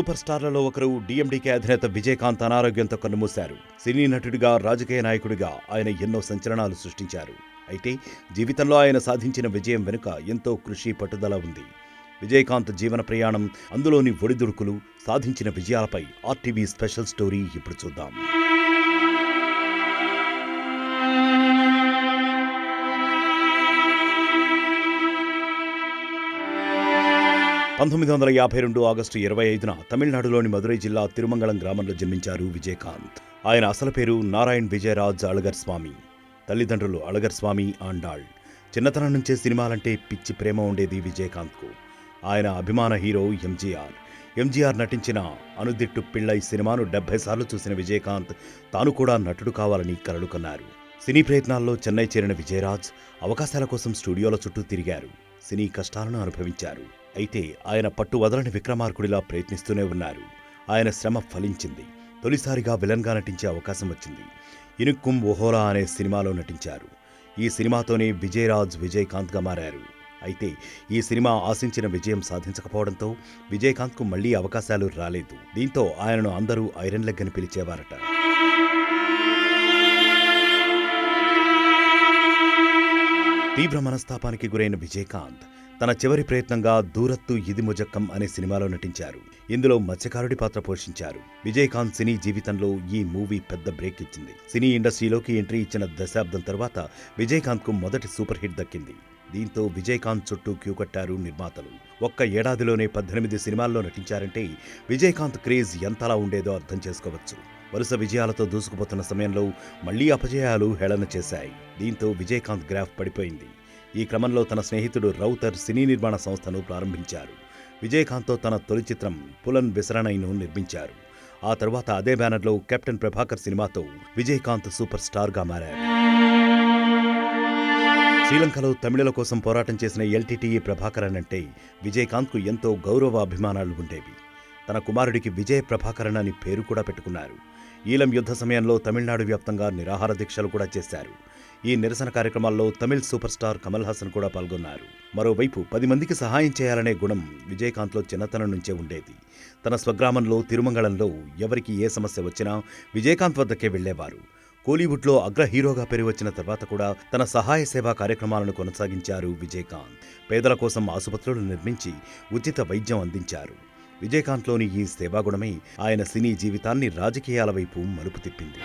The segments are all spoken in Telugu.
సూపర్ స్టార్లలో ఒకరు డిఎండికే అధినేత విజయకాంత్ అనారోగ్యంతో కన్నుమూశారు. సినీ నటుడిగా, రాజకీయ నాయకుడిగా ఆయన ఎన్నో సంచలనాలు సృష్టించారు. అయితే జీవితంలో ఆయన సాధించిన విజయం వెనుక ఎంతో కృషి, పట్టుదల ఉంది. విజయకాంత్ జీవన ప్రయాణం, అందులోని ఒడిదుడుకులు, సాధించిన విజయాలపై ఆర్టీవీ స్పెషల్ స్టోరీ ఇప్పుడు చూద్దాం. 1952 ఆగస్టు 25న తమిళనాడులోని మదురై జిల్లా తిరుమంగళం గ్రామంలో జన్మించారు విజయకాంత్. ఆయన అసలు పేరు నారాయణ్ విజయరాజ్ అళగర్ స్వామి. తల్లిదండ్రులు అళగర్ స్వామి, ఆండాళ్. చిన్నతనం నుంచే సినిమాలంటే పిచ్చి ప్రేమ ఉండేది విజయకాంత్కు. ఆయన అభిమాన హీరో ఎంజీఆర్ నటించిన అనుదిట్టు పిళ్ళై సినిమాను 70 సార్లు చూసిన విజయకాంత్ తాను కూడా నటుడు కావాలని కలలు కన్నారు. సినీ ప్రయత్నాల్లో చెన్నై చేరిన విజయరాజ్ అవకాశాల కోసం స్టూడియోల చుట్టూ తిరిగారు. సినీ కష్టాలను అనుభవించారు. అయితే ఆయన పట్టు వదలని విక్రమార్కుడిలా ప్రయత్నిస్తూనే ఉన్నారు. ఆయన శ్రమ ఫలించింది. తొలిసారిగా విలన్గా నటించే అవకాశం వచ్చింది. ఇనుక్కుం ఓహోలా అనే సినిమాలో నటించారు. ఈ సినిమాతోనే విజయరాజ్ విజయకాంత్గా మారారు. అయితే ఈ సినిమా ఆశించిన విజయం సాధించకపోవడంతో విజయకాంత్కు మళ్లీ అవకాశాలు రాలేదు. దీంతో ఆయనను అందరూ ఐరన్ లెగ్ అని పిలిచేవారట. తీవ్ర మనస్తాపానికి గురైన విజయకాంత్ తన చివరి ప్రయత్నంగా దూరత్తు ఇది ముజక్కం అనే సినిమాలో నటించారు. ఇందులో మత్స్యకారుడి పాత్ర పోషించారు. విజయకాంత్ సినీ జీవితంలో ఈ మూవీ పెద్ద బ్రేక్ ఇచ్చింది. సినీ ఇండస్ట్రీలోకి ఎంట్రీ ఇచ్చిన దశాబ్దం తర్వాత విజయకాంత్కు మొదటి సూపర్ హిట్ దక్కింది. దీంతో విజయకాంత్ చుట్టూ క్యూ కట్టారు నిర్మాతలు. ఒక్క ఏడాదిలోనే 18 సినిమాల్లో నటించారంటే విజయకాంత్ క్రేజ్ ఎంతలా ఉండేదో అర్థం చేసుకోవచ్చు. వరుస విజయాలతో దూసుకుపోతున్న సమయంలో మళ్లీ అపజయాలు హేళన చేశాయి. దీంతో విజయకాంత్ గ్రాఫ్ పడిపోయింది. ఈ క్రమంలో తన స్నేహితుడు రౌతర్ సినీ నిర్మాణ సంస్థను ప్రారంభించారు. విజయకాంత్తో తన తొలి చిత్రం పులన్ విసరణైను నిర్మించారు. ఆ తరువాత అదే బ్యానర్లో కెప్టెన్ ప్రభాకర్ సినిమాతో విజయకాంత్ సూపర్ స్టార్గా మారారు. శ్రీలంకలో తమిళుల కోసం పోరాటం చేసిన ఎల్టీటీఈ ప్రభాకరన్ అంటే విజయకాంత్కు ఎంతో గౌరవ అభిమానాలు ఉండేవి. తన కుమారుడికి విజయ ప్రభాకరన్ అని పేరు కూడా పెట్టుకున్నారు. ఈలం యుద్ధ సమయంలో తమిళనాడు వ్యాప్తంగా నిరాహార దీక్షలు కూడా చేశారు. ఈ నిరసన కార్యక్రమాల్లో తమిళ్ సూపర్ స్టార్ కమల్ హాసన్ కూడా పాల్గొన్నారు. మరోవైపు 10 మందికి సహాయం చేయాలనే గుణం విజయకాంత్లో చిన్నతనం నుంచే ఉండేది. తన స్వగ్రామంలో తిరుమంగళంలో ఎవరికి ఏ సమస్య వచ్చినా విజయకాంత్ వద్దకే వెళ్లేవారు. కోలీవుడ్లో అగ్ర హీరోగా పేరు వచ్చిన తర్వాత కూడా తన సహాయ సేవా కార్యక్రమాలను కొనసాగించారు విజయకాంత్. పేదల కోసం ఆసుపత్రులు నిర్మించి ఉచిత వైద్యం అందించారు. విజయకాంత్లోని ఈ సేవాగుణమే ఆయన సినీ జీవితాన్ని రాజకీయాల వైపు మలుపు తిప్పింది.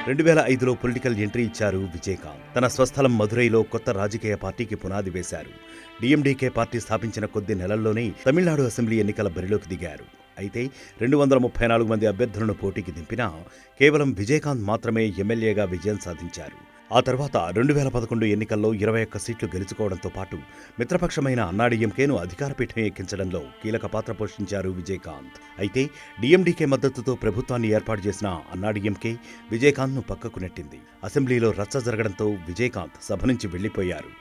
2005లో పొలిటికల్ ఎంట్రీ ఇచ్చారు విజయకాంత్. తన స్వస్థలం మదురైలో కొత్త రాజకీయ పార్టీకి పునాది వేశారు. డిఎండికే పార్టీ స్థాపించిన కొద్ది నెలల్లోనే తమిళనాడు అసెంబ్లీ ఎన్నికల బరిలోకి దిగారు. అయితే 234 మంది అభ్యర్థులను పోటీకి దింపినా కేవలం విజయకాంత్ మాత్రమే ఎమ్మెల్యేగా విజయం సాధించారు. ఆ తర్వాత 2011 ఎన్నికల్లో 21 సీట్లు గెలుచుకోవడంతో పాటు మిత్రపక్షమైన అన్నాడీఎంకేను అధికారపీఠం ఎక్కించడంలో కీలక పాత్ర పోషించారు విజయకాంత్. అయితే డిఎండికే మద్దతుతో ప్రభుత్వాన్ని ఏర్పాటు చేసిన అన్నాడీఎంకే విజయకాంత్ను పక్కకు నెట్టింది. అసెంబ్లీలో రచ్చ జరగడంతో విజయకాంత్ సభ నుంచి వెళ్లిపోయారు.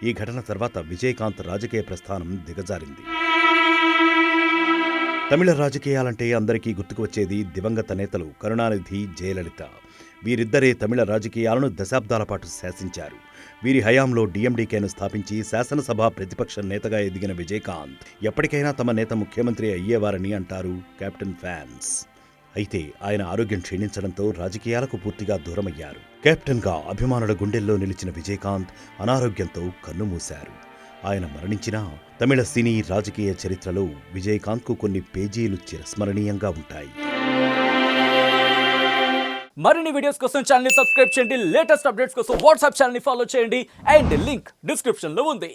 ఈ ఘటన తర్వాత విజయకాంత్ రాజకీయ ప్రస్థానం దిగజారింది. తమిళ రాజకీయాలంటే అందరికీ గుర్తుకు వచ్చేది దివంగత నేతలు కరుణానిధి, జయలలిత. వీరిద్దరే తమిళ రాజకీయాలను దశాబ్దాల పాటు శాసించారు. వీరి హయాంలో డిఎండికేను స్థాపించి శాసనసభ ప్రతిపక్ష నేతగా ఎదిగిన విజయకాంత్ ఎప్పటికైనా తమ నేత ముఖ్యమంత్రి అయ్యేవారని అంటారు కెప్టెన్ ఫ్యాన్స్. అయితే ఆయన ఆరోగ్యం క్షీణించడంతో రాజకీయాలకు పూర్తిగా దూరమయ్యారు. కెప్టెన్గా అభిమానుల గుండెల్లో నిలిచిన విజయకాంత్ అనారోగ్యంతో కన్నుమూశారు. ఆయన మరణించినా తమిళ సినీ రాజకీయ చరిత్రలో విజయకాంత్కు కొన్ని పేజీలు చిరస్మరణీయంగా ఉంటాయి. మరిన్ని వీడియోస్ కోసం ఛానల్ ని సబ్స్క్రైబ్ చేయండి. లేటెస్ట్ అప్డేట్స్ కోసం వాట్సాప్ ఛానల్ ని ఫాలో చేయండి. అండ్ లింక్ డిస్క్రిప్షన్ లో ఉంది.